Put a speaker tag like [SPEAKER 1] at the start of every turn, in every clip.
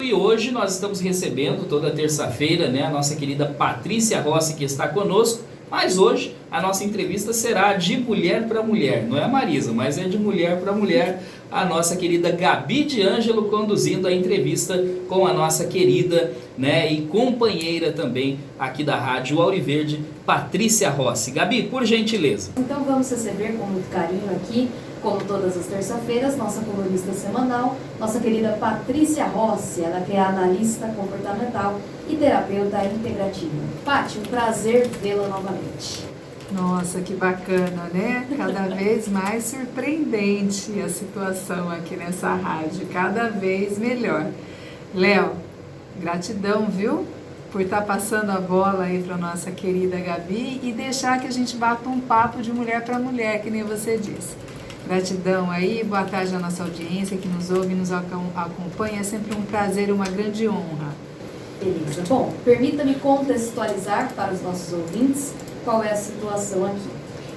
[SPEAKER 1] E hoje nós estamos recebendo toda terça-feira, né, a nossa querida Patrícia Rossi, que está conosco, mas hoje a nossa entrevista será de mulher para mulher, não é a Marisa, mas é de mulher para mulher, a nossa querida Gabi de Ângelo conduzindo a entrevista com a nossa querida, né, e companheira também aqui da Rádio Auriverde, Patrícia Rossi. Gabi, por gentileza.
[SPEAKER 2] Então vamos receber com muito carinho aqui, como todas as terças-feiras, nossa colunista semanal, nossa querida Patrícia Rossi, ela que é analista comportamental e terapeuta integrativa. Pati, um prazer vê-la novamente.
[SPEAKER 3] Nossa, que bacana, né? Cada vez mais surpreendente a situação aqui nessa rádio, cada vez melhor. Léo, gratidão, viu? Por estar passando a bola aí para nossa querida Gabi e deixar que a gente bata um papo de mulher para mulher, que nem você disse. Gratidão aí, boa tarde à nossa audiência que nos ouve e nos acompanha, é sempre um prazer e uma grande honra.
[SPEAKER 2] Beleza. Bom, permita-me contextualizar para os nossos ouvintes qual é a situação aqui.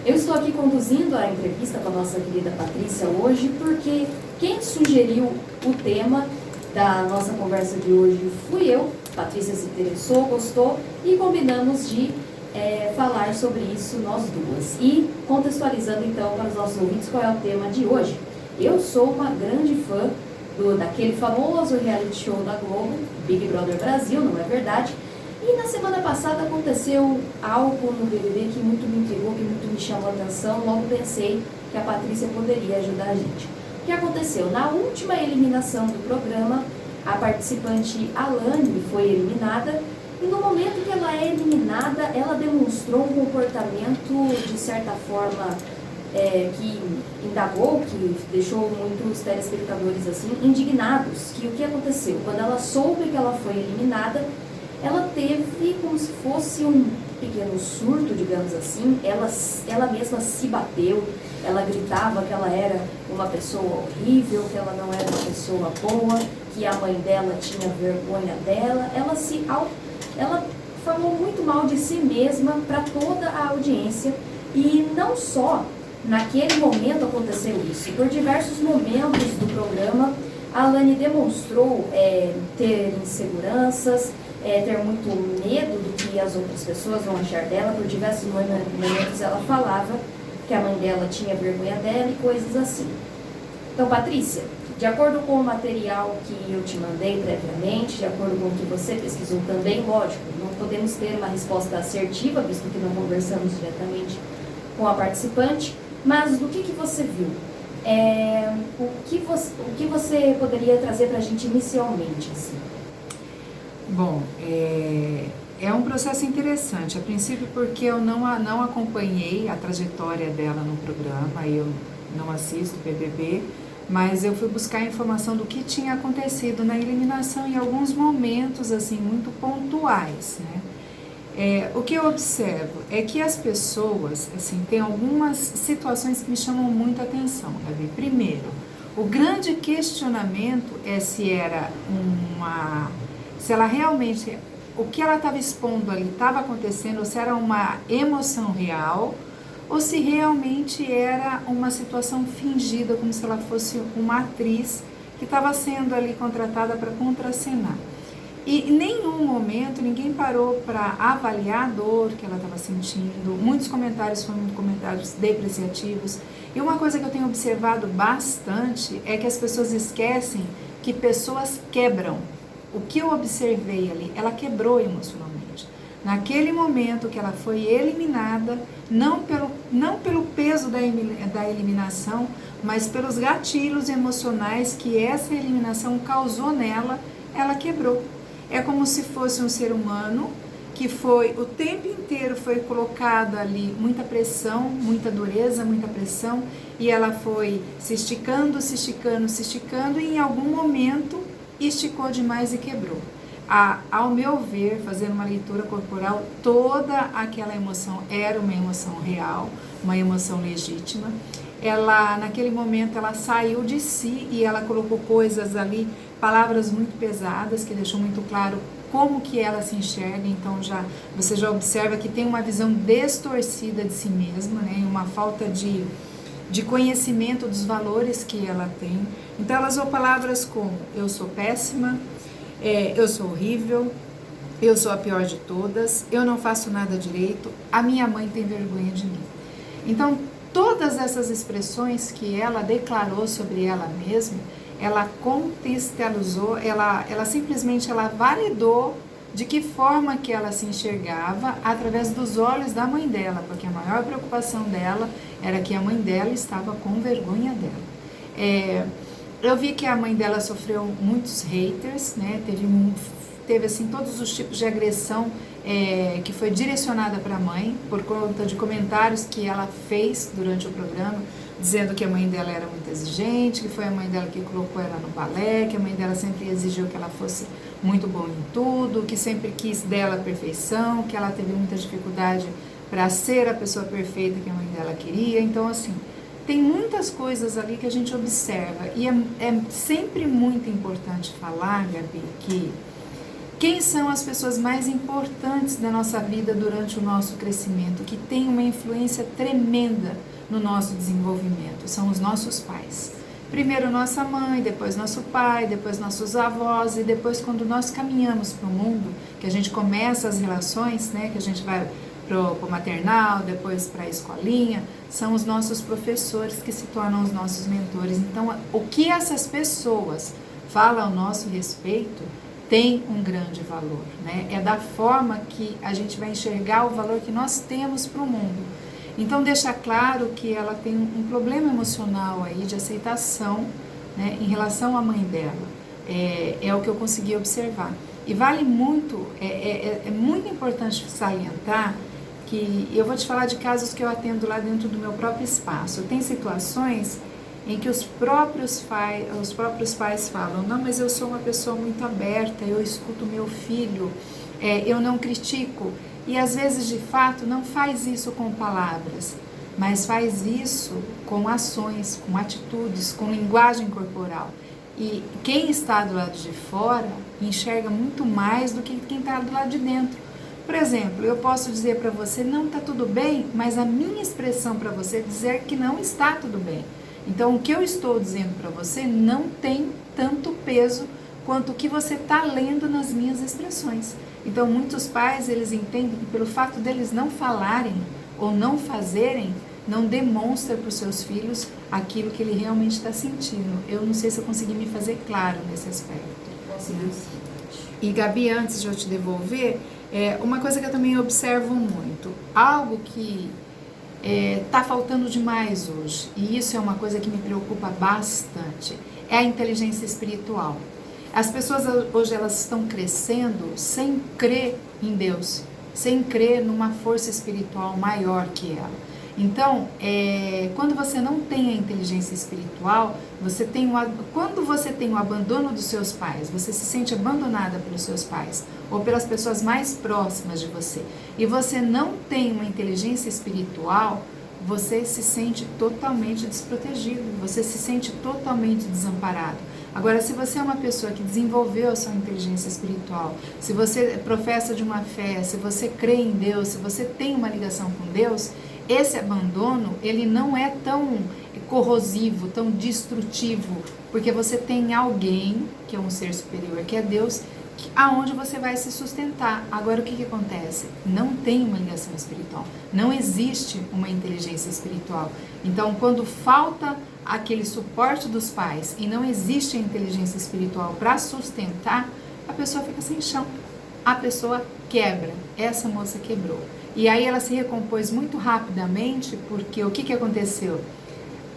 [SPEAKER 2] Eu estou aqui conduzindo a entrevista com a nossa querida Patrícia hoje porque quem sugeriu o tema da nossa conversa de hoje fui eu. Patrícia se interessou, gostou e combinamos de falar sobre isso nós duas. E contextualizando então para os nossos ouvintes qual é o tema de hoje. Eu sou uma grande fã daquele famoso reality show da Globo, Big Brother Brasil, não é verdade? E na semana passada aconteceu algo no BBB que muito me intrigou, que muito me chamou a atenção. Logo pensei que a Patrícia poderia ajudar a gente. O que aconteceu? Na última eliminação do programa, a participante Alane foi eliminada. E no momento que ela é eliminada, ela demonstrou um comportamento, de certa forma, que indagou, que deixou muitos telespectadores assim, indignados. Que o que aconteceu? Quando ela soube que ela foi eliminada, ela teve como se fosse um pequeno surto, digamos assim. Ela mesma se bateu, ela gritava que ela era uma pessoa horrível, que ela não era uma pessoa boa, que a mãe dela tinha vergonha dela. Ela falou muito mal de si mesma para toda a audiência e não só naquele momento aconteceu isso. Por diversos momentos do programa, a Alane demonstrou ter inseguranças, ter muito medo do que as outras pessoas vão achar dela. Por diversos momentos ela falava que a mãe dela tinha vergonha dela e coisas assim. Então, Patrícia, de acordo com o material que eu te mandei previamente, de acordo com o que você pesquisou também, lógico, não podemos ter uma resposta assertiva, visto que não conversamos diretamente com a participante, mas do que você viu? O que você poderia trazer para a gente inicialmente? Assim?
[SPEAKER 3] Bom, é um processo interessante, a princípio porque eu não acompanhei a trajetória dela no programa, eu não assisto BBB, mas eu fui buscar informação do que tinha acontecido na eliminação em alguns momentos assim muito pontuais, né? O que eu observo é que as pessoas, assim, tem algumas situações que me chamam muita atenção, Gabi. Primeiro, o grande questionamento é se ela realmente, o que ela estava expondo ali estava acontecendo, ou se era uma emoção real, ou se realmente era uma situação fingida, como se ela fosse uma atriz que estava sendo ali contratada para contracenar. E em nenhum momento ninguém parou para avaliar a dor que ela estava sentindo. Muitos comentários foram comentários depreciativos. E uma coisa que eu tenho observado bastante é que as pessoas esquecem que pessoas quebram. O que eu observei ali, ela quebrou emocionalmente. Naquele momento que ela foi eliminada, não pelo peso da eliminação, mas pelos gatilhos emocionais que essa eliminação causou nela, ela quebrou. É como se fosse um ser humano que o tempo inteiro foi colocado ali muita pressão, muita dureza, muita pressão, e ela foi se esticando, e em algum momento esticou demais e quebrou. Ao meu ver, fazendo uma leitura corporal, toda aquela emoção era uma emoção real, uma emoção legítima. Ela, naquele momento, ela saiu de si e ela colocou coisas ali, palavras muito pesadas, que deixou muito claro como que ela se enxerga. Então você já observa que tem uma visão distorcida de si mesma, né? Uma falta de conhecimento dos valores que ela tem. Então ela usou palavras como: eu sou péssima, eu sou horrível, eu sou a pior de todas, eu não faço nada direito, a minha mãe tem vergonha de mim. Então, todas essas expressões que ela declarou sobre ela mesma, ela contextualizou, ela simplesmente validou de que forma que ela se enxergava através dos olhos da mãe dela, porque a maior preocupação dela era que a mãe dela estava com vergonha dela. Eu vi que a mãe dela sofreu muitos haters, né? Teve assim todos os tipos de agressão que foi direcionada para a mãe por conta de comentários que ela fez durante o programa, dizendo que a mãe dela era muito exigente, que foi a mãe dela que colocou ela no balé, que a mãe dela sempre exigiu que ela fosse muito boa em tudo, que sempre quis dela a perfeição, que ela teve muita dificuldade para ser a pessoa perfeita que a mãe dela queria. Então, assim, tem muitas coisas ali que a gente observa. E é sempre muito importante falar, Gabi, que quem são as pessoas mais importantes da nossa vida durante o nosso crescimento, que tem uma influência tremenda no nosso desenvolvimento? São os nossos pais. Primeiro nossa mãe, depois nosso pai, depois nossos avós, e depois quando nós caminhamos para o mundo, que a gente começa as relações, né, que a gente vai para o maternal, depois para a escolinha, são os nossos professores que se tornam os nossos mentores. Então, o que essas pessoas falam ao nosso respeito tem um grande valor, né? É da forma que a gente vai enxergar o valor que nós temos para o mundo. Então, deixa claro que ela tem um problema emocional aí de aceitação, né, em relação à mãe dela. É o que eu consegui observar. E vale muito, é muito importante salientar que eu vou te falar de casos que eu atendo lá dentro do meu próprio espaço. Tem situações em que os próprios pais falam: não, mas eu sou uma pessoa muito aberta, eu escuto meu filho, eu não critico. E às vezes, de fato, não faz isso com palavras, mas faz isso com ações, com atitudes, com linguagem corporal. E quem está do lado de fora enxerga muito mais do que quem está do lado de dentro. Por exemplo, eu posso dizer para você: não está tudo bem, mas a minha expressão para você é dizer que não está tudo bem. Então, o que eu estou dizendo para você não tem tanto peso quanto o que você está lendo nas minhas expressões. Então, muitos pais, eles entendem que pelo fato deles não falarem ou não fazerem, não demonstra para os seus filhos aquilo que ele realmente está sentindo. Eu não sei se eu consegui me fazer claro nesse aspecto.
[SPEAKER 2] Conseguiu.
[SPEAKER 3] E, Gabi, antes de eu te devolver, uma coisa que eu também observo muito, algo que está faltando demais hoje, e isso é uma coisa que me preocupa bastante, é a inteligência espiritual. As pessoas hoje, elas estão crescendo sem crer em Deus, sem crer numa força espiritual maior que ela. Então, quando você não tem a inteligência espiritual, quando você tem o abandono dos seus pais, você se sente abandonada pelos seus pais ou pelas pessoas mais próximas de você, e você não tem uma inteligência espiritual, você se sente totalmente desprotegido, você se sente totalmente desamparado. Agora, se você é uma pessoa que desenvolveu a sua inteligência espiritual, se você professa de uma fé, se você crê em Deus, se você tem uma ligação com Deus, esse abandono, ele não é tão corrosivo, tão destrutivo, porque você tem alguém, que é um ser superior, que é Deus, aonde você vai se sustentar. Agora, o que acontece? Não tem uma ligação espiritual, não existe uma inteligência espiritual. Então, quando falta aquele suporte dos pais e não existe a inteligência espiritual para sustentar, a pessoa fica sem chão, a pessoa quebra. Essa moça quebrou. E aí ela se recompôs muito rapidamente, porque o que aconteceu?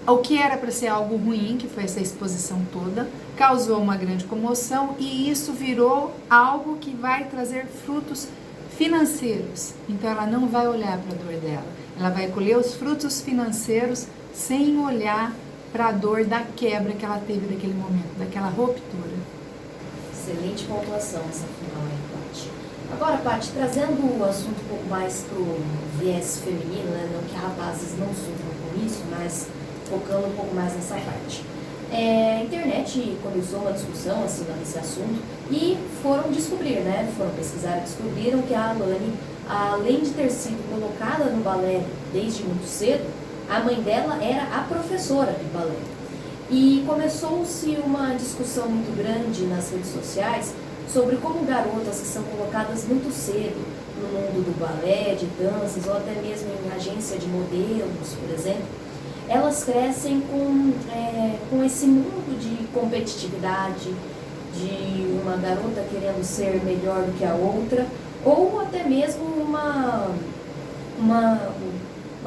[SPEAKER 3] O que era para ser algo ruim, que foi essa exposição toda, causou uma grande comoção, e isso virou algo que vai trazer frutos financeiros. Então ela não vai olhar para a dor dela, ela vai colher os frutos financeiros sem olhar para a dor da quebra que ela teve naquele momento, daquela ruptura.
[SPEAKER 2] Excelente pontuação essa final aí, Paty. Agora, Paty, trazendo o assunto um pouco mais para o viés feminino, né? Não que rapazes não sofram com isso, mas focando um pouco mais nessa parte. A internet começou uma discussão assim, nesse assunto, e foram descobrir, né? Foram pesquisar e descobriram que a Alane, além de ter sido colocada no balé desde muito cedo, a mãe dela era a professora de balé. E começou-se uma discussão muito grande nas redes sociais, sobre como garotas que são colocadas muito cedo no mundo do balé, de danças, ou até mesmo em agência de modelos, por exemplo, elas crescem com esse mundo de competitividade, de uma garota querendo ser melhor do que a outra, ou até mesmo uma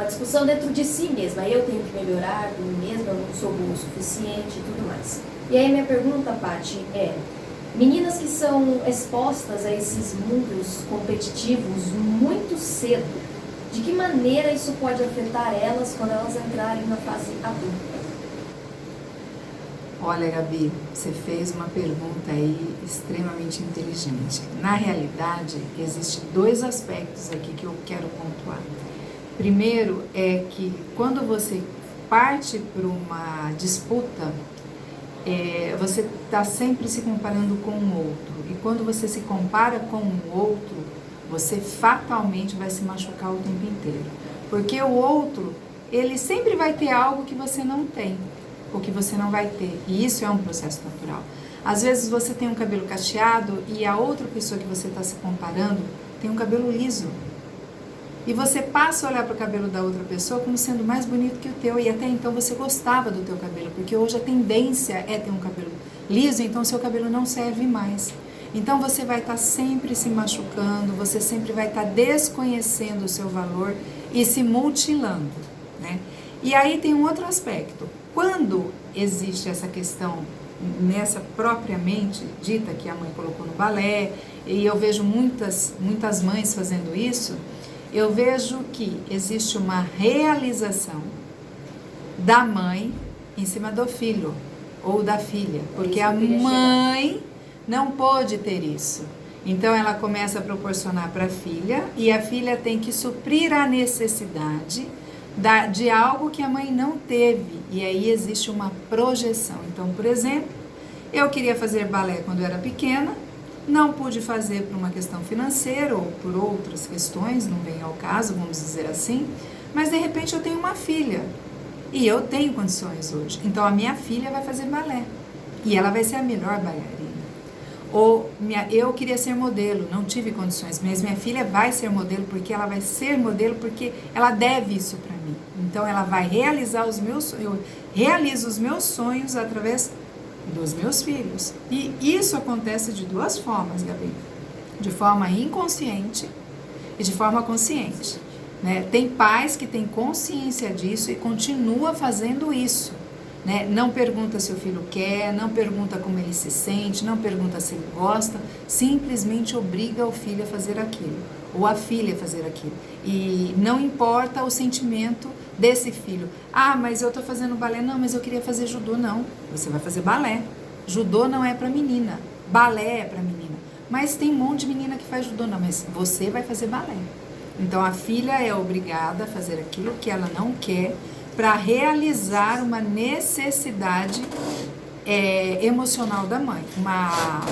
[SPEAKER 2] discussão dentro de si mesma. Eu tenho que melhorar por mim mesma, eu não sou boa o suficiente e tudo mais. E aí minha pergunta, Paty, é: meninas que são expostas a esses mundos competitivos muito cedo, de que maneira isso pode afetar elas quando elas entrarem na fase adulta?
[SPEAKER 3] Olha, Gabi, você fez uma pergunta aí extremamente inteligente. Na realidade, existem dois aspectos aqui que eu quero pontuar. Primeiro é que quando você parte para uma disputa, você está sempre se comparando com o outro. E quando você se compara com o outro, você fatalmente vai se machucar o tempo inteiro. Porque o outro, ele sempre vai ter algo que você não tem, ou que você não vai ter. E isso é um processo natural. Às vezes você tem um cabelo cacheado e a outra pessoa que você está se comparando tem um cabelo liso. E você passa a olhar para o cabelo da outra pessoa como sendo mais bonito que o teu. E até então você gostava do teu cabelo, porque hoje a tendência é ter um cabelo liso, então seu cabelo não serve mais. Então você vai estar sempre se machucando, você sempre vai estar desconhecendo o seu valor e se mutilando, né? E aí tem um outro aspecto. Quando existe essa questão nessa propriamente dita que a mãe colocou no balé, e eu vejo muitas mães fazendo isso, eu vejo que existe uma realização da mãe em cima do filho ou da filha, porque a mãe não pôde ter isso. Então ela começa a proporcionar para a filha e a filha tem que suprir a necessidade de algo que a mãe não teve, e aí existe uma projeção. Então, por exemplo, eu queria fazer balé quando eu era pequena, não pude fazer por uma questão financeira ou por outras questões, não vem ao caso, vamos dizer assim, mas de repente eu tenho uma filha e eu tenho condições hoje, então a minha filha vai fazer balé e ela vai ser a melhor bailarina. Ou eu queria ser modelo, não tive condições, mas minha filha vai ser modelo porque ela vai ser modelo porque ela deve isso para mim. Então ela vai realizar os meus sonhos, eu realizo os meus sonhos através dos meus filhos. E isso acontece de duas formas, Gabi. De forma inconsciente e de forma consciente, né? Tem pais que têm consciência disso e continua fazendo isso, né? Não pergunta se o filho quer, não pergunta como ele se sente, não pergunta se ele gosta, simplesmente obriga o filho a fazer aquilo, ou a filha a fazer aquilo. E não importa o sentimento desse filho. Ah, mas eu tô fazendo balé. Não, mas eu queria fazer judô. Não, você vai fazer balé. Judô não é para menina, balé é para menina. Mas tem um monte de menina que faz judô. Não, mas você vai fazer balé. Então a filha é obrigada a fazer aquilo que ela não quer para realizar uma necessidade emocional da mãe, uma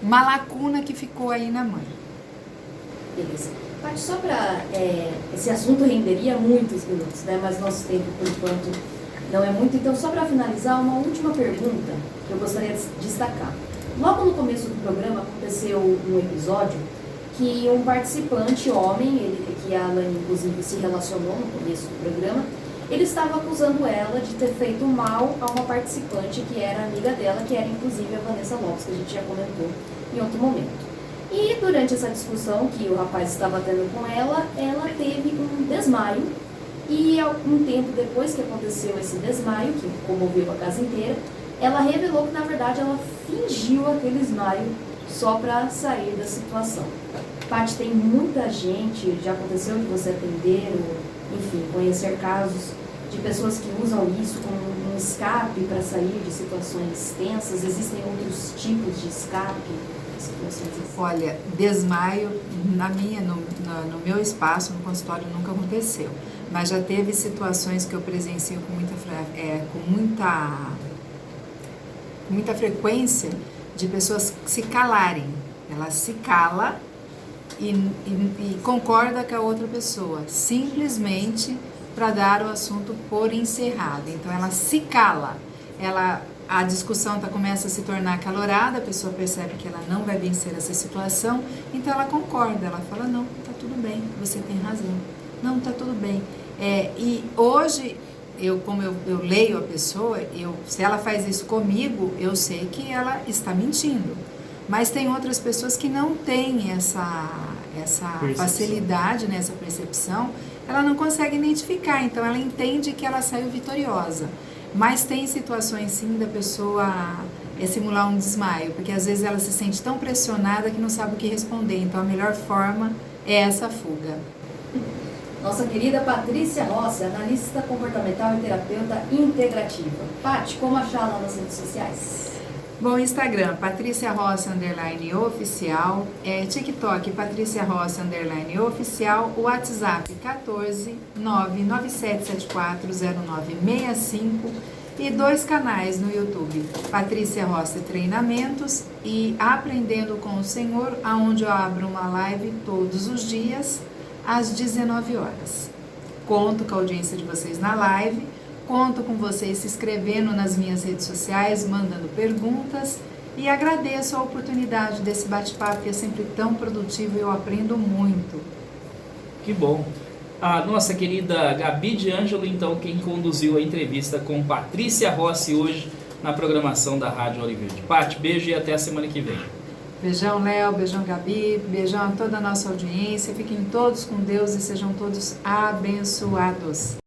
[SPEAKER 3] lacuna que ficou aí na mãe.
[SPEAKER 2] Beleza. Paty, só para... esse assunto renderia muitos minutos, né? Mas nosso tempo, por enquanto, não é muito. Então, só para finalizar, uma última pergunta que eu gostaria de destacar. Logo no começo do programa, aconteceu um episódio que um participante, homem, que a Alane, inclusive, se relacionou no começo do programa, ele estava acusando ela de ter feito mal a uma participante que era amiga dela, que era, inclusive, a Vanessa Lopes, que a gente já comentou em outro momento. E durante essa discussão que o rapaz estava tendo com ela teve um desmaio. E algum tempo depois que aconteceu esse desmaio, que comoveu a casa inteira, ela revelou que, na verdade, ela fingiu aquele desmaio só para sair da situação. Paty, tem muita gente, já aconteceu de você atender, ou, enfim, conhecer casos de pessoas que usam isso como um escape para sair de situações tensas. Existem outros tipos de escape?
[SPEAKER 3] Olha, desmaio no meu espaço, no consultório, nunca aconteceu, mas já teve situações que eu presencio com muita frequência de pessoas se calarem. Ela se cala e concorda com a outra pessoa, simplesmente para dar o assunto por encerrado. Então ela se cala, ela a discussão começa a se tornar acalorada, a pessoa percebe que ela não vai vencer essa situação, então ela concorda, ela fala, não, tá tudo bem, você tem razão, não, tá tudo bem. E hoje, como eu leio a pessoa, se ela faz isso comigo, eu sei que ela está mentindo. Mas tem outras pessoas que não têm essa facilidade, né, essa percepção, ela não consegue identificar, então ela entende que ela saiu vitoriosa. Mas tem situações sim da pessoa simular um desmaio, porque às vezes ela se sente tão pressionada que não sabe o que responder, então a melhor forma é essa fuga.
[SPEAKER 2] Nossa querida Patrícia Rossi, analista comportamental e terapeuta integrativa. Paty, como achá-la nas redes sociais?
[SPEAKER 3] Bom, Instagram, Patrícia Rossi _oficial, TikTok, Patrícia Rossi _oficial, WhatsApp 14 997740965 e 2 canais no YouTube, Patrícia Rossi Treinamentos e Aprendendo com o Senhor, onde eu abro uma live todos os dias às 19 horas. Conto com a audiência de vocês na live. Conto com vocês se inscrevendo nas minhas redes sociais, mandando perguntas e agradeço a oportunidade desse bate-papo que é sempre tão produtivo e eu aprendo muito.
[SPEAKER 1] Que bom. A nossa querida Gabi de Ângelo, então, quem conduziu a entrevista com Patrícia Rossi hoje na programação da Rádio Ouro Verde. Paty, beijo e até a semana que vem.
[SPEAKER 3] Beijão, Léo, beijão, Gabi, beijão a toda a nossa audiência. Fiquem todos com Deus e sejam todos abençoados.